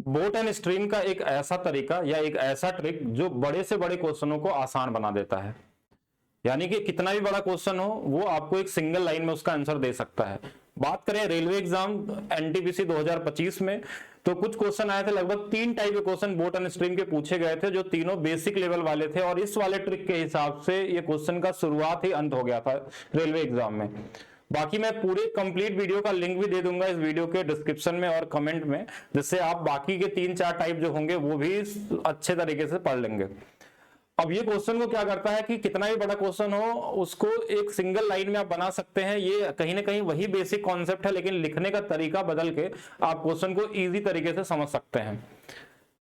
Boat and stream का एक ऐसा तरीका या एक ऐसा ट्रिक जो बड़े से बड़े क्वेश्चनों को आसान बना देता है। यानी कि कितना भी बड़ा क्वेश्चन हो वो आपको एक सिंगल लाइन में उसका आंसर दे सकता है। बात करें रेलवे एग्जाम एनटीपीसी 2025 में, तो कुछ क्वेश्चन आए थे, लगभग 3 टाइप के क्वेश्चन बोट एंड स्ट्रीम के पूछे गए थे जो तीनों बेसिक लेवल वाले थे, और इस वाले ट्रिक के हिसाब से ये क्वेश्चन का शुरुआत ही अंत हो गया था रेलवे एग्जाम में। बाकी मैं पूरे कंप्लीट वीडियो का लिंक भी दे दूंगा इस वीडियो के डिस्क्रिप्शन में और कमेंट में, जिससे आप बाकी के 3-4 टाइप जो होंगे वो भी अच्छे तरीके से पढ़ लेंगे। अब ये क्वेश्चन को क्या करता है कि कितना भी बड़ा क्वेश्चन हो उसको एक सिंगल लाइन में आप बना सकते हैं। ये कहीं ना कहीं वही बेसिक कॉन्सेप्ट है, लेकिन लिखने का तरीका बदल के आप क्वेश्चन को इजी तरीके से समझ सकते हैं।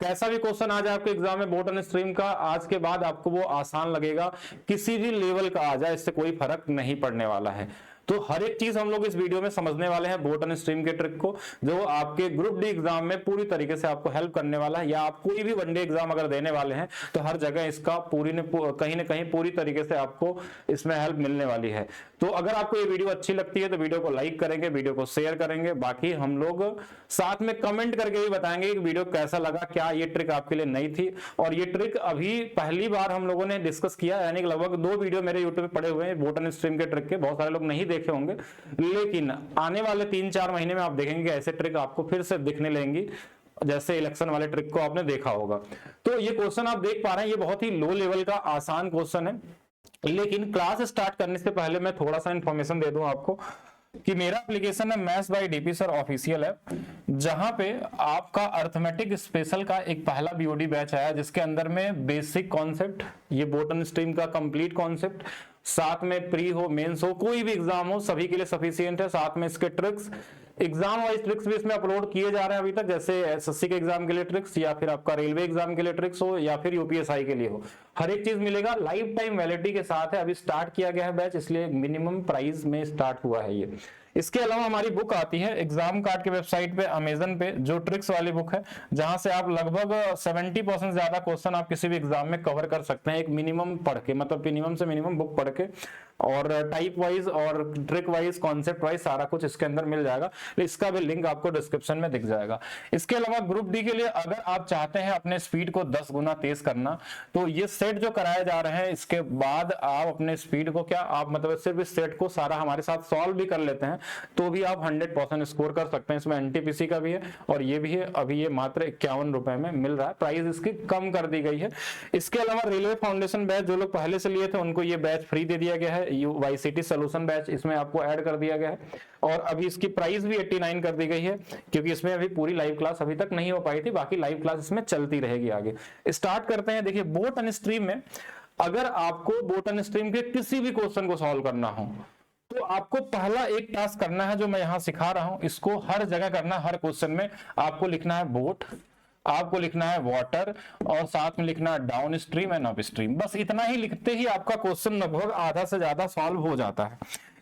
कैसा भी क्वेश्चन आ जाए आपके एग्जाम में बोट एंड स्ट्रीम का, आज के बाद आपको वो आसान लगेगा। किसी भी लेवल का आ जाए इससे कोई फर्क नहीं पड़ने वाला है। तो हर एक चीज हम लोग इस वीडियो में समझने वाले हैं बोट एंड स्ट्रीम के ट्रिक को, जो आपके ग्रुप डी एग्जाम में पूरी तरीके से आपको हेल्प करने वाला है। या आप कोई भी वनडे एग्जाम अगर देने वाले हैं तो हर जगह इसका कहीं ना कहीं पूरी तरीके से आपको इसमें हेल्प मिलने वाली है। तो अगर आपको ये वीडियो अच्छी लगती है तो वीडियो को लाइक करेंगे, वीडियो को शेयर करेंगे। बाकी हम लोग साथ में कमेंट करके भी बताएंगे कि वीडियो कैसा लगा, क्या ये ट्रिक आपके लिए नई थी। और ये ट्रिक अभी पहली बार हम लोगों ने डिस्कस किया, यानी कि लगभग 2 वीडियो मेरे यूट्यूब पे पड़े हुए हैं बोट एंड स्ट्रीम के ट्रिक के, बहुत सारे लोग नहीं देखे होंगे, लेकिन आने वाले 3-4 महीने में आप देखेंगे कि ऐसे ट्रिक आपको फिर से दिखने लगेंगी, जैसे इलेक्शन वाले ट्रिक को आपने देखा होगा। तो ये क्वेश्चन आप देख पा रहे हैं, ये बहुत ही लो लेवल का आसान क्वेश्चन है। लेकिन क्लास स्टार्ट करने से पहले मैं थोड़ा सा इंफॉर्मेशन दे दूं आपको कि मेरा एप्लीकेशन है maths by DP sir official है, जहां पे आपका अर्थमेटिक स्पेशल का एक पहला बीओडी बैच आया, जिसके अंदर में बेसिक कॉन्सेप्ट, ये बोट एंड स्ट्रीम का कंप्लीट कॉन्सेप्ट, साथ में प्री हो मेंस हो कोई भी एग्जाम हो सभी के लिए सफिशिएंट है। साथ में इसके ट्रिक्स, एग्जाम वाइज ट्रिक्स भी इसमें अपलोड किए जा रहे हैं अभी तक, जैसे एसएससी के एग्जाम के लिए ट्रिक्स, या फिर आपका रेलवे एग्जाम के लिए ट्रिक्स हो, या फिर यूपीएसआई के लिए हो, हर एक चीज मिलेगा। लाइफ टाइम वैलिडिटी के साथ है, अभी स्टार्ट किया गया है बैच, इसलिए मिनिमम प्राइस में स्टार्ट हुआ है ये। इसके अलावा हमारी बुक आती है एग्जाम कार्ड के वेबसाइट पे, अमेजन पे, जो ट्रिक्स वाली बुक है, जहां से आप लगभग 70% ज्यादा क्वेश्चन आप किसी भी एग्जाम में कवर कर सकते हैं एक मिनिमम पढ़ के, मतलब मिनिमम से मिनिमम बुक पढ़ के, और टाइप वाइज और ट्रिक वाइज कॉन्सेप्ट वाइज सारा कुछ इसके अंदर मिल जाएगा। इसका भी लिंक आपको डिस्क्रिप्शन में दिख जाएगा। इसके अलावा ग्रुप डी के लिए अगर आप चाहते हैं अपने स्पीड को 10 गुना तेज करना, तो ये सेट जो कराए जा रहे हैं, इसके बाद आप अपने स्पीड को क्या आप मतलब सिर्फ इस सेट को सारा हमारे साथ सॉल्व भी कर लेते हैं तो भी आप 100% स्कोर कर सकते हैं। इसमें एनटीपीसी का भी है और ये भी है। अभी ये मात्र 51 रुपए में मिल रहा है, प्राइस इसकी कम कर दी गई है। इसके अलावा रेलवे फाउंडेशन बैच जो लोग पहले से लिए थे उनको ये बैच फ्री दे दिया गया है, वाईसीटी सोल्यूशन बैच इसमें आपको ऐड कर दिया गया है, और अभी इसकी प्राइस भी 89 कर दी गई है, क्योंकि इसमें अभी पूरी लाइव क्लास अभी तक नहीं हो पाई थी, बाकी लाइव क्लास इसमें चलती रहेगी आगे। स्टार्ट करते हैं। देखिए बोट एंड स्ट्रीम में अगर आपको बोट एंड स्ट्रीम के किसी भी क्वेश्चन को सॉल्व करना हो तो आपको पहला एक टास्क करना है जो मैं यहां सिखा रहा हूं, इसको हर जगह करना है। हर क्वेश्चन में आपको लिखना है बोट, आपको लिखना है वाटर, और साथ में लिखना है down stream and up stream. बस इतना ही लिखते ही आपका क्वेश्चन लगभग आधा से ज्यादा सॉल्व हो जाता है।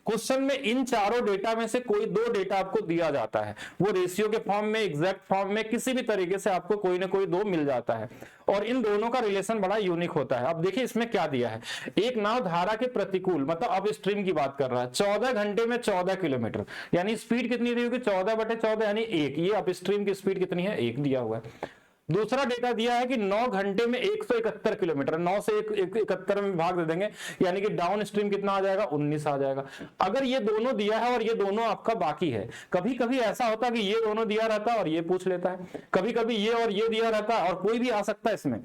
क्वेश्चन में इन चारों डेटा में से कोई 2 डेटा आपको दिया जाता है, वो रेशियो के फॉर्म में, एग्जैक्ट फॉर्म में, किसी भी तरीके से आपको कोई ना कोई 2 मिल जाता है, और इन दोनों का रिलेशन बड़ा यूनिक होता है। अब देखिए इसमें क्या दिया है, एक नाव धारा के प्रतिकूल मतलब अप स्ट्रीम की बात कर रहा है, 14 घंटे में 14 किलोमीटर, यानी स्पीड कितनी दी होगी 14/14 यानी 1, ये अप स्ट्रीम की स्पीड कितनी है 1 दिया हुआ है। दूसरा डेटा दिया है कि 9 घंटे में 171 किलोमीटर, 9 से 71 में भाग दे देंगे यानी कि डाउन स्ट्रीम कितना आ जाएगा 19 आ जाएगा। अगर ये दोनों दिया है और ये दोनों आपका बाकी है, कभी कभी ऐसा होता है कि ये दोनों दिया रहता है और ये पूछ लेता है, कभी कभी ये और ये दिया रहता है और कोई भी आ सकता है इसमें।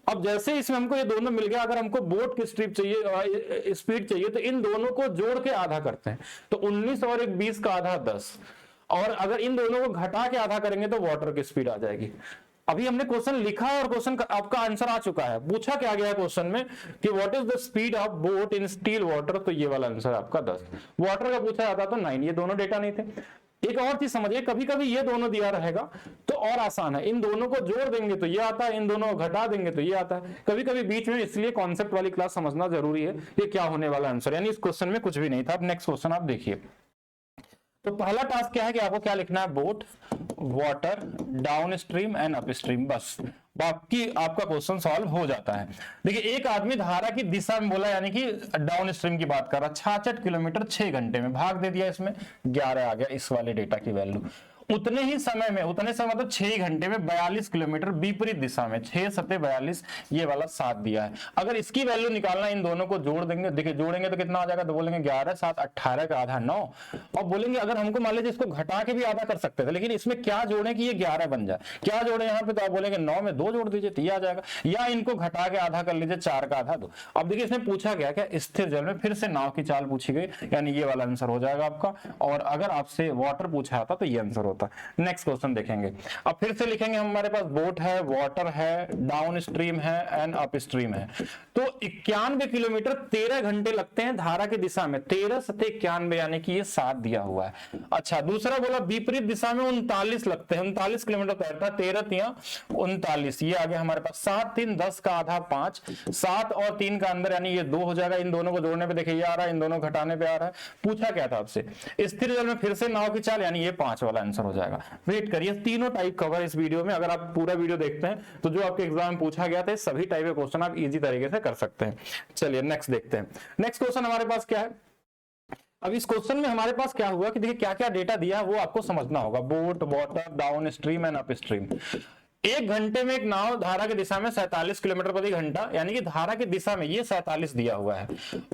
अब जैसे इसमें हमको ये दोनों मिल गया, अगर हमको बोट की स्ट्रीप चाहिए, स्पीड चाहिए, तो इन दोनों को जोड़ के आधा करते हैं, तो 19 और 20 का आधा 10, और अगर इन दोनों को घटा के आधा करेंगे तो वाटर की स्पीड आ जाएगी। अभी हमने क्वेश्चन लिखा है और क्वेश्चन का आपका आंसर आ चुका है। पूछा क्या गया है क्वेश्चन में कि what is the speed of boat in still water, तो ये वाला आंसर आपका 10। वाटर का पूछा जाता तो 9, ये दोनों डेटा नहीं थे। एक और चीज समझिए, कभी कभी ये दोनों दिया रहेगा तो और आसान है, इन दोनों को जोड़ देंगे तो ये आता है, इन दोनों को घटा देंगे तो ये आता है, कभी कभी बीच में, इसलिए कॉन्सेप्ट वाली क्लास समझना जरूरी है। ये क्या होने वाला आंसर, यानी इस क्वेश्चन में कुछ भी नहीं था। अब नेक्स्ट क्वेश्चन आप देखिए। तो पहला टास्क क्या है कि आपको क्या लिखना है, boat, water, down stream and up stream, बस बाकी आपका क्वेश्चन सॉल्व हो जाता है। देखिए एक आदमी धारा की दिशा में बोला, यानी कि डाउन स्ट्रीम की बात कर रहा, 66 किलोमीटर 6 घंटे में, भाग दे दिया, इसमें 11 आ गया इस वाले डेटा की वैल्यू। उतने ही समय में, उतने समय मतलब 6 घंटे में 42 किलोमीटर विपरीत दिशा में, 6 सत्ते 42, ये वाला 7 दिया है। अगर इसकी वैल्यू निकालना, इन दोनों को जोड़ देंगे, देखिए जोड़ेंगे तो कितना आ जाएगा, तो बोलेंगे 11 7 18 का आधा 9, और बोलेंगे अगर हमको मान लीजिए इसको घटा के भी आधा कर सकते थे, लेकिन इसमें क्या जोड़े कि ये 11 बन जाए, क्या जोड़े यहाँ पे, तो आप बोलेंगे 9 में 2 जोड़ दीजिए तो ये आ जाएगा, या इनको घटा के आधा कर लीजिए, 4 का आधा 2। अब देखिए इसमें पूछा गया क्या, स्थिर जल में फिर से नाव की चाल पूछी गई, यानी ये वाला आंसर हो जाएगा आपका, और अगर आपसे वाटर पूछा होता तो ये आंसर होता। नेक्स्ट क्वेश्चन देखेंगे, अब फिर से लिखेंगे, हमारे पास बोट है, वाटर है, डाउन स्ट्रीम है एंड अप स्ट्रीम है। तो 91 किलोमीटर 13 घंटे लगते हैं धारा की दिशा में, 13 सत्ते 91 यानी कि ये 7 दिया हुआ है। अच्छा दूसरा बोला विपरीत दिशा में 39 लगते हैं, 39 किलोमीटर तैरता है, 13 तिया 39, ये आ गया हमारे पास 7 3 10 का आधा 5, 7 और 3 का अंदर यानी ये 2 हो जाएगा, इन दोनों को जोड़ने पे देखिए ये आ रहा है, इन दोनों घटाने पे आ रहा है। पूछा क्या था आपसे, स्थिर जल में फिर से नाव की चाल, यानी ये 5 वाला आंसर हो जाएगा। वेट करिए, तीनों टाइप कवर इस वीडियो में, अगर आप पूरा वीडियो देखते हैं तो जो आपके एग्जाम में पूछा गया था सभी टाइप के क्वेश्चन आप इजी तरीके से कर सकते हैं। चलिए नेक्स्ट देखते हैं। नेक्स्ट क्वेश्चन हमारे पास क्या है, अब इस क्वेश्चन में हमारे पास क्या हुआ कि देखिए क्या क्या डेटा दिया है वो आपको समझना होगा। Boat, water, down stream and up stream. 1 घंटे में एक नाव धारा की दिशा में 47 किलोमीटर प्रति घंटा, यानी कि धारा की दिशा में ये 47 दिया हुआ है,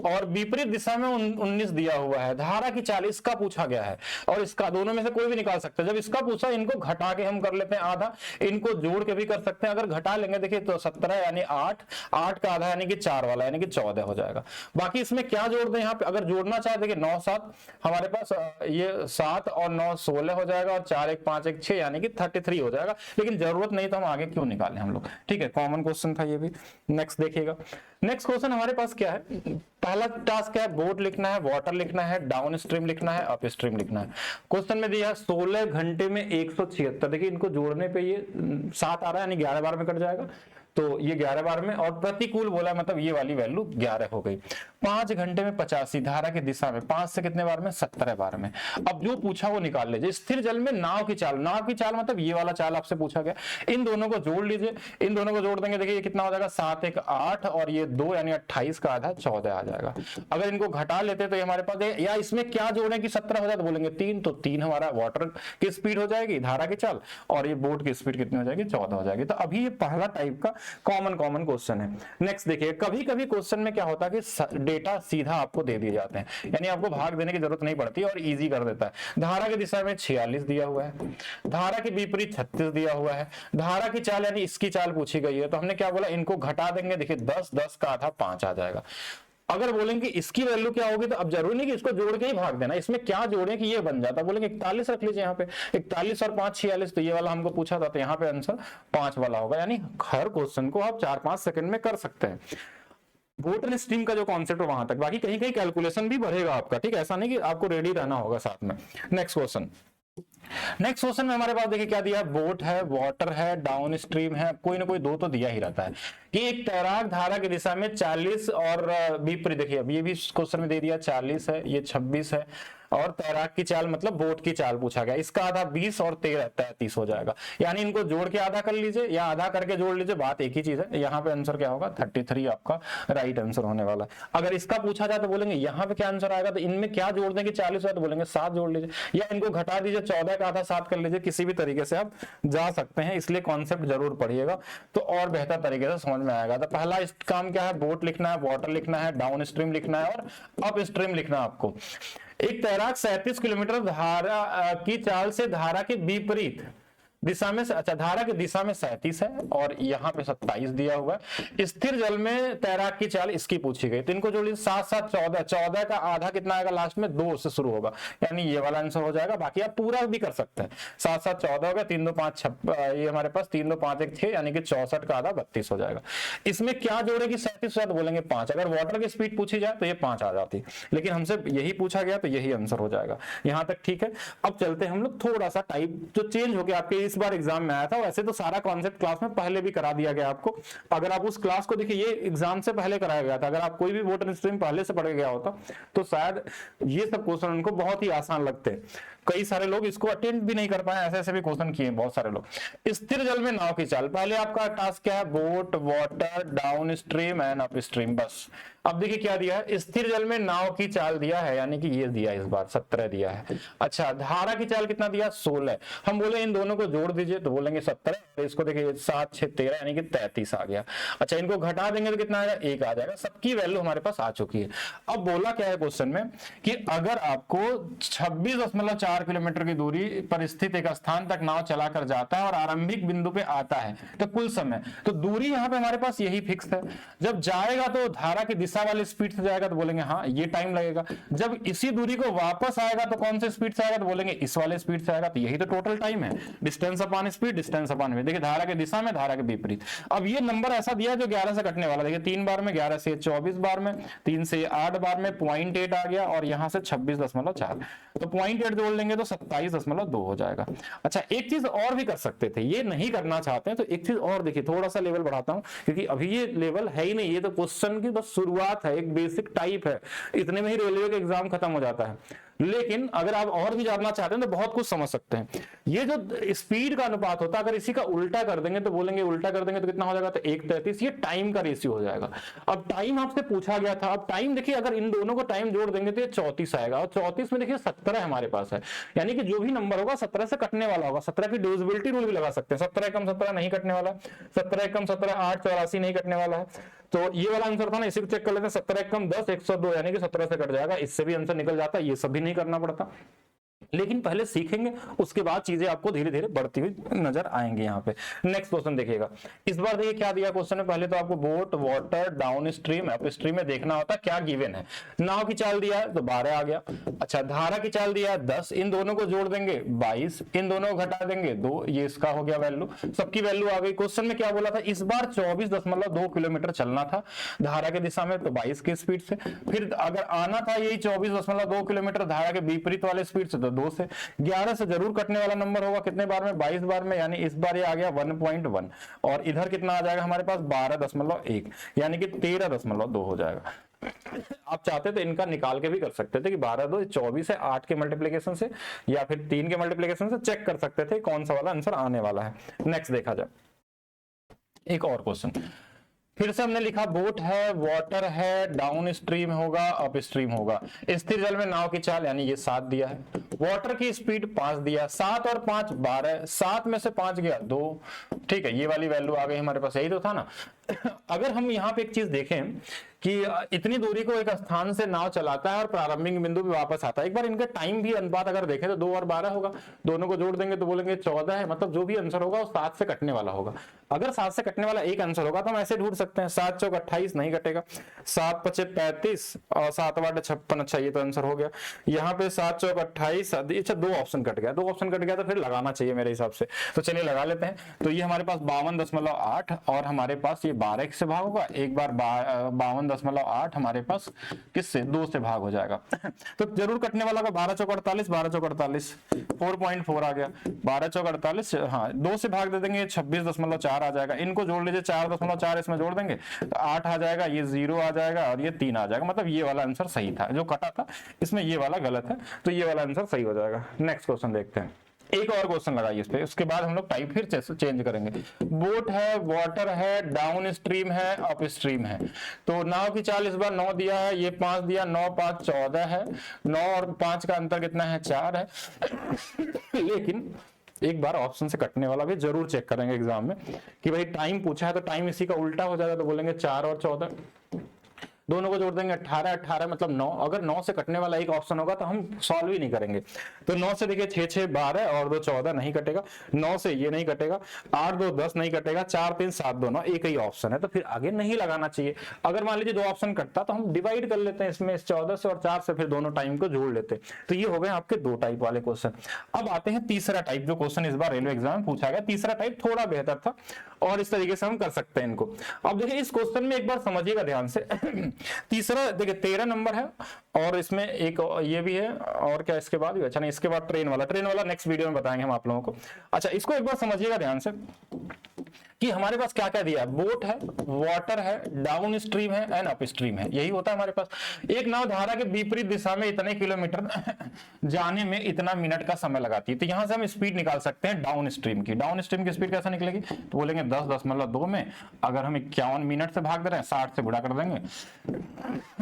और विपरीत दिशा में 19 दिया हुआ है। धारा की चाल इसका पूछा गया है, और इसका दोनों में से कोई भी निकाल सकते हैं। जब इसका पूछा, इनको घटा के हम कर लेते हैं आधा, इनको जोड़ के भी कर सकते हैं। अगर घटा लेंगे देखिए तो 17 यानी 8, 8 का आधा यानी कि 4 वाला यानी कि 14 हो जाएगा। बाकी इसमें क्या जोड़ दें, यहाँ पे अगर जोड़ना चाहे देखिए 9 7 हमारे पास ये 7 और 9 16 हो जाएगा, और 4 1 5 1 6 यानी कि 33 हो जाएगा, लेकिन जरूरत नहीं तो हम आगे क्यों निकालें हम लोग, ठीक है, कॉमन क्वेश्चन था ये भी। नेक्स्ट देखिएगा, नेक्स्ट क्वेश्चन हमारे पास क्या है, पहला टास्क क्या है, बोट लिखना है, वाटर लिखना है, डाउन स्ट्रीम लिखना है, अप स्ट्रीम लिखना है। क्वेश्चन में दिया है 16 घंटे में 176, देखिए इनको जोड़ने पे ये 7 आ रहा है, यानी 11 बार में कट जाएगा, तो ये 11 बार में, और प्रतिकूल बोला मतलब ये वाली वैल्यू 11 हो गई। 5 घंटे में 85 धारा की दिशा में, 5 से कितने बार में, 17 बार में। अब जो पूछा वो निकाल लीजिए। स्थिर जल में नाव की चाल, नाव की चाल मतलब ये वाला चाल आपसे पूछा गया, इन दोनों को जोड़ लीजिए, इन दोनों को जोड़ देंगे देखिए ये कितना हो जाएगा, 7 1 8 और ये 2 यानी 28 का आधा 14 आ जाएगा। अगर इनको घटा लेते तो हमारे पास, या इसमें क्या जोड़े कि 17 हो जाए, तो बोलेंगे 3, तो 3 हमारा वाटर की स्पीड हो जाएगी, धारा की चाल, और ये बोट की स्पीड कितनी हो जाएगी, 14 हो जाएगी। तो अभी ये पहला टाइप का कॉमन क्वेश्चन है। नेक्स्ट देखिए, कभी कभी क्वेश्चन में क्या होता है कि डेटा सीधा आपको दे दिए जाते हैं, यानी आपको भाग देने की जरूरत नहीं पड़ती और इजी कर देता है। धारा की दिशा में 46 दिया हुआ है, धारा के विपरीत 36 दिया हुआ है, धारा की चाल यानी इसकी चाल पूछी गई है, तो हमने क्या बोला, इनको घटा देंगे, देखिए 10 10 का आधा 5 आ जाएगा। अगर बोलेंगे इसकी वैल्यू क्या होगी, तो अब जरूरी नहीं कि इसको जोड़ के ही भाग देना, इसमें क्या जोड़े कि ये बन जाता, बोलेंगे 41 रख लीजिए यहाँ पे, 41 और 5 46, तो ये वाला हमको पूछा था, तो यहाँ पे आंसर 5 वाला होगा। यानी हर क्वेश्चन को आप 4-5 सेकंड में कर सकते हैं। बोट एंड स्ट्रीम का जो कॉन्सेप्ट है वहां तक, बाकी कहीं कहीं कैलकुलेशन भी बढ़ेगा आपका, ठीक है, ऐसा नहीं कि आपको रेडी रहना होगा साथ में। नेक्स्ट क्वेश्चन, नेक्स्ट क्वेश्चन में हमारे पास देखिए क्या दिया है, बोट है, वाटर है, डाउन स्ट्रीम है, कोई ना कोई 2 तो दिया ही रहता है कि एक तैराक धारा की दिशा में 40 और विपरीत, देखिए अब ये भी क्वेश्चन में दे दिया 40 है, ये 26 है, और तैराक की चाल मतलब बोट की चाल पूछा गया, इसका आधा 20 और 13 33 हो जाएगा। यानी इनको जोड़ के आधा कर लीजिए या आधा करके जोड़ लीजिए, बात एक ही चीज है। यहाँ पे आंसर क्या होगा, 33 आपका राइट आंसर होने वाला। अगर इसका पूछा जाए तो बोलेंगे यहाँ पे क्या आंसर आएगा, तो इनमें क्या जोड़ देंगे, 40 है तो बोलेंगे 7 जोड़ लीजिए, या इनको घटा दीजिए, 14 का आधा 7 कर लीजिए, किसी भी तरीके से आप जा सकते हैं। इसलिए कॉन्सेप्ट जरूर पढ़िएगा तो और बेहतर तरीके से समझ में आएगा। तो पहला इस काम क्या है, बोट लिखना है, वाटर लिखना है, डाउन स्ट्रीम लिखना है और अप स्ट्रीम लिखना है आपको। एक तैराक 37 किलोमीटर धारा की चाल से धारा के विपरीत दिशा में, अच्छा धारा की दिशा में 37 है और यहाँ पे 27 दिया हुआ है। स्थिर जल में तैराक की चाल इसकी पूछी गई, तो इनको जोड़िए 7 7 14, 14 का आधा कितना आएगा, लास्ट में 2 से शुरू होगा, यानी ये वाला आंसर हो जाएगा। बाकी आप पूरा भी कर सकते हैं, 7 7 14 होगा, 3 2 5 ये हमारे पास 3 2 5 1 6 यानी कि 64 का आधा 32 हो जाएगा। इसमें क्या जोड़ेगी, 37 तो बोलेंगे 5, अगर वाटर की स्पीड पूछी जाए तो ये 5 आ जाती, लेकिन हमसे यही पूछा गया तो यही आंसर हो जाएगा। यहाँ तक ठीक है। अब चलते हैं हम लोग थोड़ा सा टाइप जो चेंज हो गया आपके इस बार एग्जाम में आया था, वैसे तो सारा कॉन्सेप्ट क्लास में पहले भी करा दिया गया आपको। अगर आप उस क्लास को देखिए, ये एग्जाम से पहले कराया गया था, अगर आप कोई भी बोट एंड स्ट्रीम पहले से पढ़ गया होता तो शायद ये सब क्वेश्चन उनको बहुत ही आसान लगते। कई सारे लोग इसको अटेंड भी नहीं कर पाए, ऐसे ऐसे भी क्वेश्चन किए बहुत सारे लोग। स्थिर जल में नाव की चाल, पहले आपका टास्क क्या है, boat, water, down stream and up stream, बस अब देखिए क्या दिया है, स्थिर जल में नाव की चाल दिया है, यानी कि ये दिया इस बार 17 दिया है। अच्छा, धारा की चाल कितना दिया, 16। हम बोले इन दोनों को जोड़ दीजिए तो बोलेंगे 17, तो इसको देखिए 7 6 13 यानी कि 33 आ गया। अच्छा, इनको घटा देंगे तो कितना आएगा, 1 आ जाएगा। सबकी वैल्यू हमारे पास आ चुकी है। अब बोला क्या है क्वेश्चन में कि अगर आपको 26.4 किलोमीटर की दूरी पर स्थित एक स्थान तक नाव चलाकर जाता है और आरंभिक बिंदु पे आता है तो कुल समय, तो दूरी यहाँ पे हमारे पास यही फिक्स है। जब जाएगा तो धारा की दिशा वाली स्पीड से जाएगा तो बोलेंगे हाँ ये टाइम लगेगा। जब इसी दूरी को वापस आएगा तो कौन से स्पीड से आएगा तो बोलेंगे इस वाले स्पीड से आएगा। तो यही तो टोटल टाइम है, distance upon speed, distance upon speed. देखिए धारा की दिशा में, धारा के विपरीत। अब ये नंबर ऐसा दिया जो 11 से कटने वाला। देखिए 3 बार में 11 से 24 बार में, 3 से 8 बार में 0.8 आ गया और यहां से 26.4, तो 0.8 जोड़ लेंगे तो 27.2 हो जाएगा। अच्छा, एक चीज और भी कर सकते थे, ये नहीं करना चाहते हैं तो एक चीज और देखिए, थोड़ा सा लेवल बढ़ाता हूं क्योंकि अभी ये लेवल है ही नहीं, ये तो क्वेश्चन की बस शुरुआत है, एक बेसिक टाइप है, इतने में ही रेलवे का एग्जाम खत्म हो जाता है। लेकिन अगर आप और भी जानना चाहते हैं तो बहुत कुछ समझ सकते हैं। ये जो स्पीड का अनुपात होता है, अगर इसी का उल्टा कर देंगे तो बोलेंगे उल्टा कर देंगे तो कितना हो जाएगा, तो 1:33, ये टाइम का रेशियो हो जाएगा। अब टाइम आपसे पूछा गया था, अब टाइम देखिए अगर इन दोनों को टाइम जोड़ देंगे तो ये 34 आएगा, और 34 में देखिए 17 हमारे पास है, यानी कि जो भी नंबर होगा 17 से कटने वाला होगा। 17 की डिविजिबिलिटी रूल भी लगा सकते हैं, 17 कम 17 नहीं कटने वाला, 17 कम 17 8 84 नहीं कटने वाला है। तो ये वाला आंसर था ना, इसी को चेक कर लेते हैं। 17 कम 10 102, यानी कि 17 से कट जाएगा, इससे भी आंसर निकल जाता है, ये सब भी नहीं करना पड़ता। लेकिन पहले सीखेंगे, उसके बाद चीजें आपको धीरे धीरे बढ़ती हुई नजर आएंगी। यहाँ पे नेक्स्ट क्वेश्चन देखिएगा। इस बार देखिए क्या दिया क्वेश्चन में, पहले तो आपको boat, water, down stream, up stream में देखना होता है क्या गिवन है। नाव की चाल दिया है तो 12 आ गया। अच्छा, धारा की चाल दिया है 10, इन दोनों को जोड़ देंगे 22, इन दोनों को घटा देंगे 2, ये इसका हो गया वैल्यू, सबकी वैल्यू आ गई। क्वेश्चन में क्या बोला था, इस बार 24.2 किलोमीटर चलना था धारा की दिशा में, तो 22 की स्पीड से। फिर अगर आना था यही 24.2 किलोमीटर धारा के विपरीत वाले स्पीड से, तो 2 से। 11 से जरूर कटने वाला नंबर होगा, कितने बार में, 22 बार में, यानी इस बार ये आ गया 1.1, और इधर कितना आ जाएगा हमारे पास 12.1, यानी कि 13.2 हो जाएगा। आप चाहते तो इनका निकाल के भी कर सकते थे कि 12 2 24 है, 8 के मल्टीप्लिकेशन से या फिर 3 के मल्टीप्लिकेशन से चेक कर सकते थे कौन सा वाला आंसर आने वाला है। नेक्स्ट देखा जाए एक और क्वेश्चन। फिर से हमने लिखा बोट है, वाटर है, डाउन स्ट्रीम होगा, अप स्ट्रीम होगा। स्थिर जल में नाव की चाल, यानी ये 7 दिया है। वाटर की स्पीड 5 दिया, 7 और 5 12, 7 में से 5 गया 2, ठीक है, ये वाली वैल्यू आ गई हमारे पास, यही तो था ना। अगर हम यहाँ पे एक चीज देखें कि इतनी दूरी को एक स्थान से नाव चलाता है और प्रारंभिक बिंदु पे वापस आता है, एक बार इनका टाइम भी अनुपात अगर देखें तो 2 और 12 होगा, दोनों को जोड़ देंगे तो बोलेंगे 14 है, मतलब जो भी आंसर होगा वो 7 से कटने वाला होगा। अगर 7 से कटने वाला एक आंसर होगा तो हम ऐसे ढूंढ सकते हैं, 7 चौक 28 नहीं कटेगा, 7 पचे 35 और 7 8 56, अच्छा ये तो आंसर हो गया। यहाँ पे 7 चौक 28, अच्छा 2 ऑप्शन कट गया, 2 ऑप्शन कट गया तो फिर लगाना चाहिए मेरे हिसाब से, तो चलिए लगा लेते हैं। तो ये हमारे पास 52.8 और हमारे पास ये 12 से भाग होगा, एक बार 52.8 हमारे पास किससे, 2 से भाग हो जाएगा। तो जरूर कटने वाला का 12 चौक 48, 12 चौक 48 4.4 आ गया, 12 चौक 48, हाँ 2 से भाग दे देंगे 26.4 आ जाएगा। इनको जोड़ लीजिए 4.4 इसमें जोड़ देंगे तो 8 आ जाएगा, ये 0 आ जाएगा और ये 3 आ जाएगा, मतलब ये वाला आंसर सही था, जो कटा था इसमें ये वाला गलत है, तो ये वाला आंसर सही हो जाएगा। नेक्स्ट क्वेश्चन देखते हैं, एक और क्वेश्चन लगाइए इस पे, उसके बाद हम लोग टाइप फिर चेंज करेंगे। बोट है, वाटर है, डाउन स्ट्रीम है, अप स्ट्रीम है। तो नाव की चाल इस बार 9 दिया है, ये 5 दिया, 9 5 14 है, 9 और 5 का अंतर कितना है, 4 है। लेकिन एक बार ऑप्शन से कटने वाला भी जरूर चेक करेंगे एग्जाम में कि भाई टाइम पूछा है तो टाइम इसी का उल्टा हो जाएगा, तो बोलेंगे 4 और 14, दोनों को जोड़ देंगे 18 18 मतलब 9। अगर 9 से कटने वाला एक ऑप्शन होगा तो हम सॉल्व ही नहीं करेंगे। तो 9 से देखिए 6 6 12 और 2 14 नहीं कटेगा, 9 से ये नहीं कटेगा, 8 2 10 नहीं कटेगा, 4 3 7 2 9 एक ही ऑप्शन है, तो फिर आगे नहीं लगाना चाहिए। अगर मान लीजिए 2 ऑप्शन कटता तो हम डिवाइड कर लेते हैं इसमें, इस 14 से और 4 से, फिर दोनों टाइम को जोड़ लेते हैं। तो ये हो गए आपके 2 टाइप वाले क्वेश्चन। अब आते हैं तीसरा टाइप, जो क्वेश्चन इस बार रेलवे एग्जाम में पूछा गया। तीसरा टाइप थोड़ा बेहतर था और इस तरीके से हम कर सकते हैं इनको। अब देखिए इस क्वेश्चन में एक बार समझिएगा ध्यान से। तीसरा देखिए 13 नंबर है और इसमें एक ये भी है, और क्या इसके बाद भी, अच्छा नहीं इसके बाद ट्रेन वाला नेक्स्ट वीडियो में बताएंगे हम आप लोगों को। अच्छा इसको एक बार समझिएगा ध्यान से। कि हमारे पास क्या क्या दिया है, बोट है, वाटर है, डाउन स्ट्रीम है एंड अप स्ट्रीम है, यही होता है हमारे पास। एक नाव धारा के विपरीत दिशा में इतने किलोमीटर जाने में इतना मिनट का समय लगाती है। तो यहां से हम स्पीड निकाल सकते हैं डाउन स्ट्रीम की। डाउन स्ट्रीम की स्पीड कैसे निकलेगी, तो बोलेंगे 10.2 में अगर हम 51 मिनट से भाग दे रहे हैं, 60 से गुणा कर देंगे,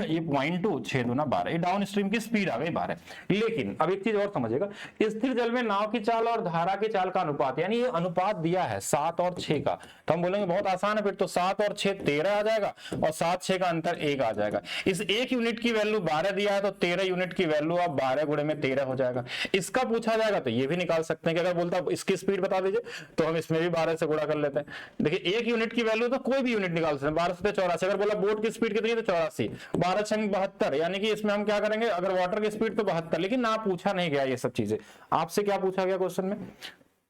ये 0.2 6 दूना 12, ये डाउन स्ट्रीम की स्पीड आ गई 12। लेकिन अब एक चीज और समझिएगा, स्थिर जल में नाव की चाल और धारा की चाल का अनुपात, यानी ये अनुपात दिया है 7 और 6 का, तो हम बोलेंगे बहुत आसान है फिर तो 7 और 6 13 आ जाएगा, और 7 6 का अंतर 1 आ जाएगा। इस 1 यूनिट की वैल्यू 12 दिया है, तो 13 यूनिट की वैल्यू अब 12 गुणे में 13 हो जाएगा। इसका पूछा जाएगा तो ये भी निकाल सकते हैं कि अगर बोलता इसकी स्पीड बता दीजिए, तो हम इसमें भी 12 से गुणा कर लेते हैं। देखिए 1 यूनिट की वैल्यू तो कोई भी यूनिट निकाल सकते हैं, 12 से 84। अगर बोला बोट की स्पीड कितनी है, तो 84, 12 छंग 72, यानी कि इसमें हम क्या करेंगे, अगर वाटर की स्पीड तो 72, लेकिन ना पूछा नहीं गया ये सब चीजें। आपसे क्या पूछा गया क्वेश्चन में,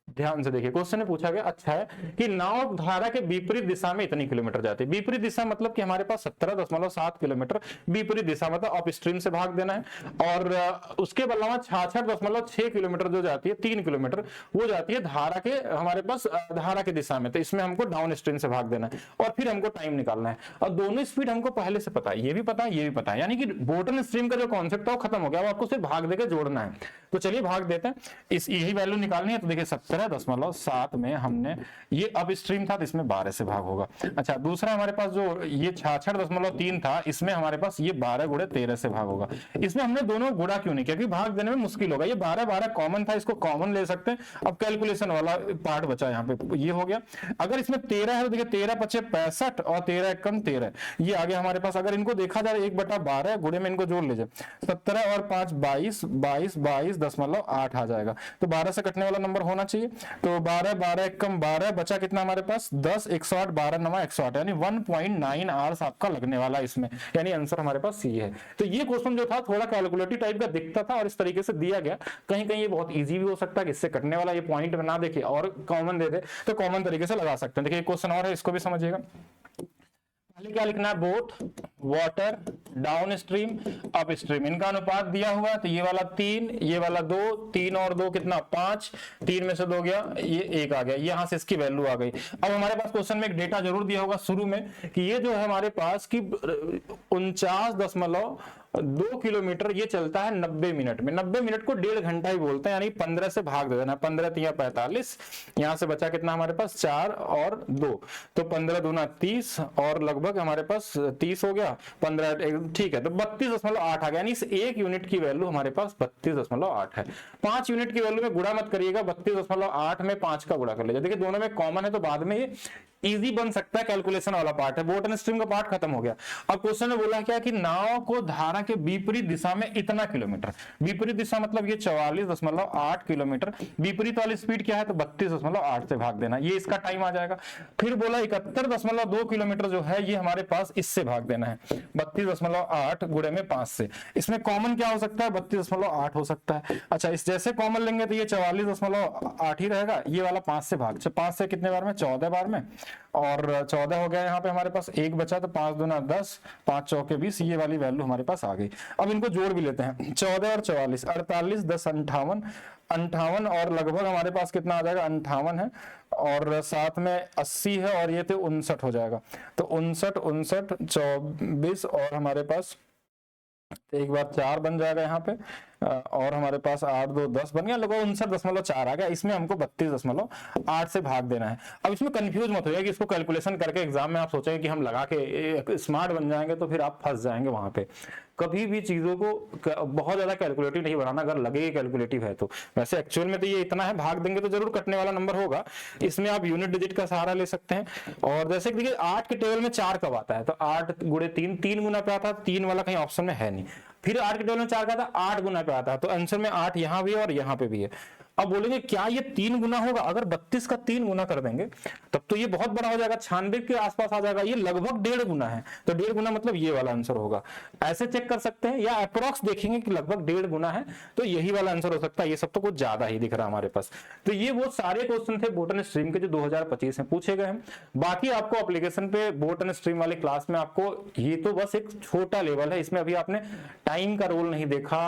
ध्यान से देखिए, क्वेश्चन में पूछा गया अच्छा है कि नाव धारा के विपरीत दिशा में इतनी किलोमीटर जाती है। विपरीत दिशा मतलब कि हमारे पास 17.7 किलोमीटर, विपरीत दिशा मतलब अप स्ट्रीम से भाग देना है, और उसके अलावा 66.6 किलोमीटर जो जाती है, 3 किलोमीटर वो जाती है धारा के, हमारे पास धारा की दिशा में, तो इसमें हमको डाउन स्ट्रीम से भाग देना है, और फिर हमको टाइम निकालना है। और दोनों स्पीड हमको पहले से पता है, ये भी पता है, ये भी पता है, यानी कि बोटन स्ट्रीम का जो कॉन्सेप्ट था वो खत्म हो गया, आपको सिर्फ भाग देकर जोड़ना है। तो चलिए भाग देते हैं, इस यही वैल्यू निकालनी है। तो देखिए 17.7 में हमने, ये अब स्ट्रीम था तो इसमें 12 से भाग होगा। अच्छा दूसरा हमारे पास जो ये 66.3 था, इसमें हमारे पास ये 12 गुणे 13 से भाग होगा। इसमें हमने दोनों गुणा क्यों नहीं किया, क्योंकि भाग देने में मुश्किल होगा। ये 12 कॉमन था, इसको कॉमन ले सकते हैं। अब कैलकुलेशन वाला पार्ट बचा यहाँ पे, ये हो गया। अगर इसमें 13 है तो देखिए 13 पचे 65 और 13 कम 13, ये आ गया हमारे पास। अगर इनको देखा जाए 1/12 गुणे में इनको जोड़ लीजिए, 17 और 5 22, 22.8 आ जाएगा। तो 12 से कटने वाला नंबर होना चाहिए। तो 12 कम 12 बचा कितना हमारे पास 10, 108, 12 9 108, यानी 1.9 आवर्स आपका लगने वाला इसमें, यानी आंसर हमारे पास सी है। तो ये क्वेश्चन जो था थोड़ा कैलकुलेटिव टाइप का दिखता था और इस तरीके से दिया गया। कहीं कहीं ये बहुत इजी भी हो सकता है कि इससे कटने वाला ये पॉइंट ना देखे और कॉमन दे दे, तो कॉमन तरीके से लगा सकते हैं। देखिए क्वेश्चन और है, इसको भी समझिएगा। पहले क्या लिखना है, boat, water, down stream, up stream, इनका अनुपात दिया हुआ है। तो ये वाला 3, ये वाला 2, 3 और 2 कितना 5, 3 में से 2 गया, ये 1 आ गया, यहां से इसकी वैल्यू आ गई। अब हमारे पास क्वेश्चन में एक डेटा जरूर दिया होगा शुरू में कि ये जो है हमारे पास की 49.2 किलोमीटर ये चलता है 90 मिनट में। 90 मिनट को 1.5 घंटा ही बोलते हैं, यानी 15 से भाग दे देना, 15 3 45, यहां से बचा कितना हमारे पास 4 और 2, तो 15 दूना 30, और लगभग हमारे पास 30 हो गया, 15 ठीक है, तो 32.8 आ गया। यानी इस 1 यूनिट की वैल्यू हमारे पास 32.8 है। 5 यूनिट की वैल्यू में गुणा मत करिएगा, 32.8 में 5 का गुणा कर लीजिए। देखिए दोनों में कॉमन है तो बाद में ये इजी बन सकता है, कैलकुलेशन वाला पार्ट है। बोट एंड स्ट्रीम का पार्ट खत्म हो गया। अब क्वेश्चन में बोला क्या कि नाव को धारा के विपरीत दिशा में इतना किलोमीटर, विपरीत दिशा मतलब ये 44.8 किलोमीटर, विपरीत वाली स्पीड क्या है तो 32.8 से भाग देना, ये इसका टाइम आ जाएगा। फिर बोला 71.2 किलोमीटर जो है ये हमारे पास इससे भाग देना है, 32.8 गुणे में 5 से। इसमें कॉमन क्या हो सकता है, 32.8 हो सकता है। अच्छा इस जैसे कॉमन लेंगे तो ये 44.8 ही रहेगा, ये वाला 5 से भाग, 5 से कितने बार में 14 बार में, और 14 हो गया यहाँ पे हमारे पास, 1 बचा तो 5 दूना 10, 5 चौके 20, ये वाली वैल्यू हमारे पास आ गई। अब इनको जोड़ भी लेते हैं, 14 और 44 48, 10 58, 58 और लगभग हमारे पास कितना आ जाएगा 58 है, और साथ में 80 है, और ये तो 59 हो जाएगा। तो 59 59 24 और हमारे पास एक बार 4 बन जाएगा यहाँ पे, और हमारे पास 8 2 10 बन गया, लगभग 59.4 आ गया। इसमें हमको 32.8 से भाग देना है। अब इसमें कंफ्यूज मत होइए कि इसको कैलकुलेशन करके एग्जाम में आप सोचेंगे कि हम लगा के स्मार्ट बन जाएंगे, तो फिर आप फंस जाएंगे वहां पे। कभी भी चीजों को बहुत ज्यादा कैलकुलेटिव नहीं बनाना, अगर लगे कैलकुलेटिव है तो। वैसे एक्चुअल में तो ये इतना है, भाग देंगे तो जरूर कटने वाला नंबर होगा। इसमें आप यूनिट डिजिट का सहारा ले सकते हैं। और जैसे कि देखिए 8 के टेबल में 4 कब आता है, तो 8 गुणे 3, 3 गुना पे आता है, 3 वाला कहीं ऑप्शन में है नहीं। फिर 8 के टेबल में 4 का था, 8 गुना पे आता है, तो आंसर में 8 यहां भी है और यहां पे भी है। अब बोलेंगे क्या ये 3 गुना होगा, अगर 32 का 3 गुना कर देंगे तब तो ये बहुत बड़ा हो जाएगा, 96 के आसपास आ जाएगा। ये लगभग 1.5 गुना है, तो 1.5 गुना मतलब ये वाला आंसर होगा। ऐसे चेक कर सकते हैं, या अप्रोक्स देखेंगे कि लगभग 1.5 गुना है, तो यही वाला आंसर हो सकता है। ये सब तो कुछ ज्यादा ही दिख रहा है हमारे पास। तो ये वो सारे क्वेश्चन थे बोट एंड स्ट्रीम के जो 2025 में पूछे गए हैं। बाकी आपको एप्लीकेशन पे बोट एंड स्ट्रीम वाली क्लास में आपको, ये तो बस एक छोटा लेवल है, इसमें अभी आपने टाइम का रोल नहीं देखा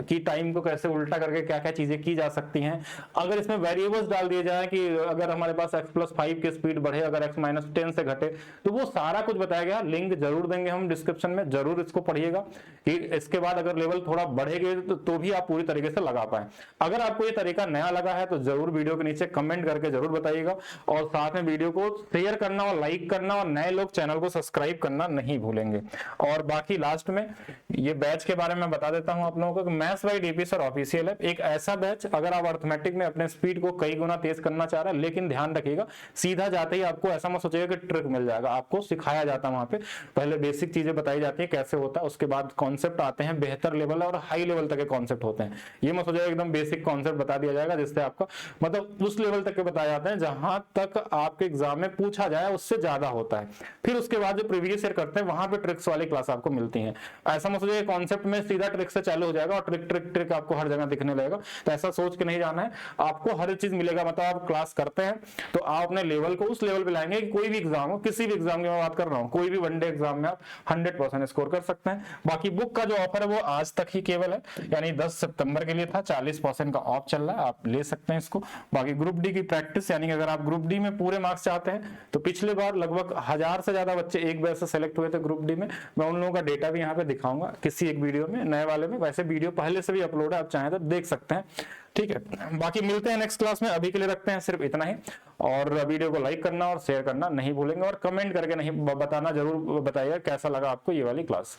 कि टाइम को कैसे उल्टा करके क्या क्या चीजें की जा सकती हैं। अगर इसमें वेरिएबल्स डाल दिए जाए कि अगर हमारे पास x+5 की स्पीड बढ़े, अगर x-10 से घटे, तो वो सारा कुछ बताया गया। लिंक जरूर देंगे हम डिस्क्रिप्शन में, जरूर इसको पढ़िएगा कि इसके बाद अगर लेवल थोड़ा बढ़ेगा तो भी आप पूरी तरीके से लगा पाए। अगर आपको ये तरीका नया लगा है तो जरूर वीडियो के नीचे कमेंट करके जरूर बताइएगा, और साथ में वीडियो को शेयर करना और लाइक करना, और नए लोग चैनल को सब्सक्राइब करना नहीं भूलेंगे। और बाकी लास्ट में ये बैच के बारे में बता देता हूं आप लोगों को, maths by DP sir official है एक ऐसा बैच, अगर आप अर्थमेटिक में अपने स्पीड को कई गुना तेज करना चाह रहे हैं, लेकिन ध्यान रखिएगा सीधा जाते ही आपको ऐसा मत सोचिएगा कि ट्रिक मिल जाएगा, आपको सिखाया जाता है वहां पे, पहले बेसिक चीजें बताई जाती है कैसे होता है, उसके बाद कॉन्सेप्ट आते हैं, बेहतर लेवल और हाई लेवल तक के कॉन्सेप्ट होते हैं। ये मत सोचिएगा एकदम बेसिक कॉन्सेप्ट बता दिया जाएगा जिससे आपका मतलब उस लेवल तक के बताए जाते हैं जहां तक आपके एग्जाम में पूछा जाए उससे ज्यादा होता है। फिर उसके बाद जो प्रीवियस ईयर करते हैं वहां पे ट्रिक्स वाली क्लास आपको मिलती है। ऐसा मत सोचिए कॉन्सेप्ट में सीधा ट्रिक से चालू हो जाएगा और ट्रिक ट्रिक ट्रिक आपको हर जगह दिखने लगेगा, तो ऐसा सोच के नहीं जाना है। आपको हर चीज मिलेगा, मतलब आप क्लास करते हैं तो आप अपने लेवल को उस लेवल पे लाएंगे कि कोई भी एग्जाम हो, किसी भी एग्जाम की मैं बात कर रहा हूँ, कोई भी वनडे एग्जाम में आप 100% स्कोर कर सकते हैं। बाकी बुक का जो ऑफर है वो आज तक ही केवल है, यानी 10 सितंबर के लिए था, 40% का ऑफ चल रहा है, आप ले सकते हैं इसको। बाकी ग्रुप डी की प्रैक्टिस, यानी कि अगर आप ग्रुप डी में पूरे मार्क्स चाहते हैं तो पिछले बार लगभग 1000 से ज्यादा बच्चे एक बैच से सेलेक्ट हुए थे ग्रुप डी में, मैं उन लोगों का डेटा भी यहाँ पे दिखाऊंगा किसी एक वीडियो में, नए वाले में। वैसे वीडियो पहले से भी अपलोड है, आप चाहें तो देख सकते हैं, ठीक है। बाकी मिलते हैं नेक्स्ट क्लास में, अभी के लिए रखते हैं सिर्फ इतना ही। और वीडियो को लाइक करना और शेयर करना नहीं भूलेंगे, और कमेंट करके नहीं बताना जरूर बताइएगा कैसा लगा आपको ये वाली क्लास।